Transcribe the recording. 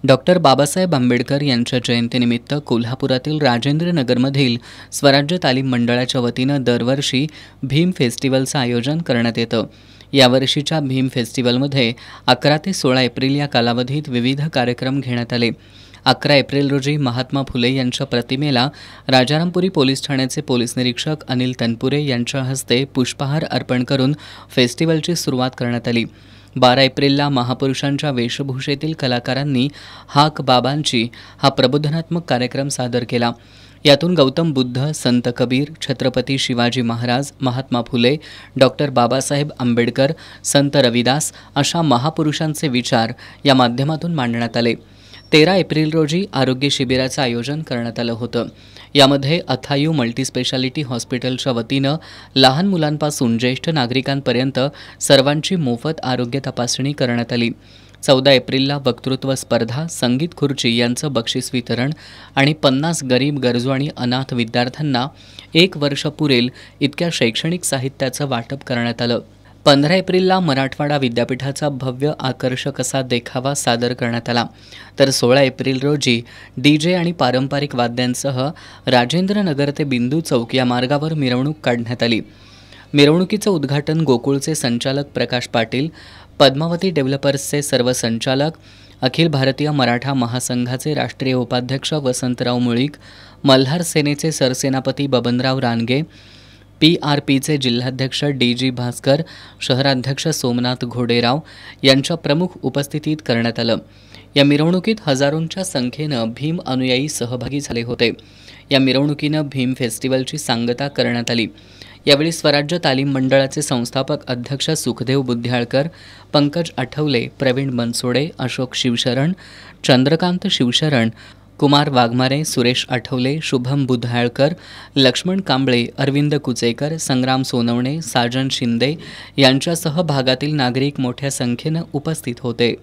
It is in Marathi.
डॉक्टर बाबासाहेब आंबेडकर यांच्या जयंतीनिमित्त कोल्हापुरातील राजेंद्र नगरमधील स्वराज्य तालीम मंडळाच्या वतीनं दरवर्षी भीम फेस्टिवलचं आयोजन करण्यात येतं। यावर्षीच्या भीम फेस्टिवलमध्ये 11 ते 16 एप्रिल या कालावधीत विविध कार्यक्रम घेण्यात आले। 11 एप्रिल रोजी महात्मा फुले यांच्या प्रतिमेला राजारामपुरी पोलीस ठाण्याचे पोलीस निरीक्षक अनिल तनपुरे यांच्या हस्ते पुष्पहार अर्पण करून फेस्टिवलची सुरुवात करण्यात आली। 12 एप्रिलला महापुरुषांच्या वेशभूषेतील कलाकारांनी हाक बाबांची हा प्रबोधनात्मक कार्यक्रम सादर केला। यातून गौतम बुद्ध, संत कबीर, छत्रपती शिवाजी महाराज, महात्मा फुले, डॉक्टर बाबासाहेब आंबेडकर, संत रविदास अशा महापुरुषांचे विचार या माध्यमातून मांडण्यात आले। 13 एप्रिल रोजी आरोग्य शिबिराचं आयोजन करण्यात आलं होतं। यामध्ये अथायू मल्टीस्पेशालिटी हॉस्पिटलच्या वतीनं लहान मुलांपासून ज्येष्ठ नागरिकांपर्यंत सर्वांची मोफत आरोग्य तपासणी करण्यात आली। 14 एप्रिलला वक्तृत्व स्पर्धा, संगीत खुर्ची यांचं बक्षीस वितरण आणि 50 गरीब, गरजू आणि अनाथ विद्यार्थ्यांना 1 वर्ष पुरेल इतक्या शैक्षणिक साहित्याचं वाटप करण्यात आलं। 15 एप्रिलला मराठवाडा विद्यापीठाचा भव्य आकर्षक असा देखावा सादर करण्यात आला। तर 16 एप्रिल रोजी डीजे आणि पारंपरिक वाद्यांसह राजेंद्र नगर ते बिंदू चौक या मार्गावर मिरवणूक काढण्यात आली। मिरवणुकीचं उद्घाटन गोकुळचे संचालक प्रकाश पाटील, पद्मावती डेव्हलपर्सचे सर्व संचालक, अखिल भारतीय मराठा महासंघाचे राष्ट्रीय उपाध्यक्ष वसंतराव मुळीक, मल्हार सेनेचे सरसेनापती बबनराव रानगे, PRPचे जिल्हाध्यक्ष DG भास्कर, शहराध्यक्ष सोमनाथ घोडेराव यांच्या प्रमुख उपस्थितीत करण्यात आलं। या मिरवणुकीत हजारोंच्या संख्येनं भीम अनुयायी सहभागी झाले होते। या मिरवणुकीनं भीम फेस्टिवलची सांगता करण्यात आली। यावेळी स्वराज्य तालीम मंडळाचे संस्थापक अध्यक्ष सुखदेव बुद्ध्याळकर, पंकज आठवले, प्रवीण बनसोडे, अशोक शिवशरण, चंद्रकांत शिवशरण, कुमार वाघमारे, सुरेश आठवले, शुभम बुधाळकर, लक्ष्मण कांबळे, अरविंद कुचेकर, संग्राम सोनवणे, साजन शिंदे यांच्यासह भागातील नागरिक मोठ्या संख्येनं उपस्थित होते।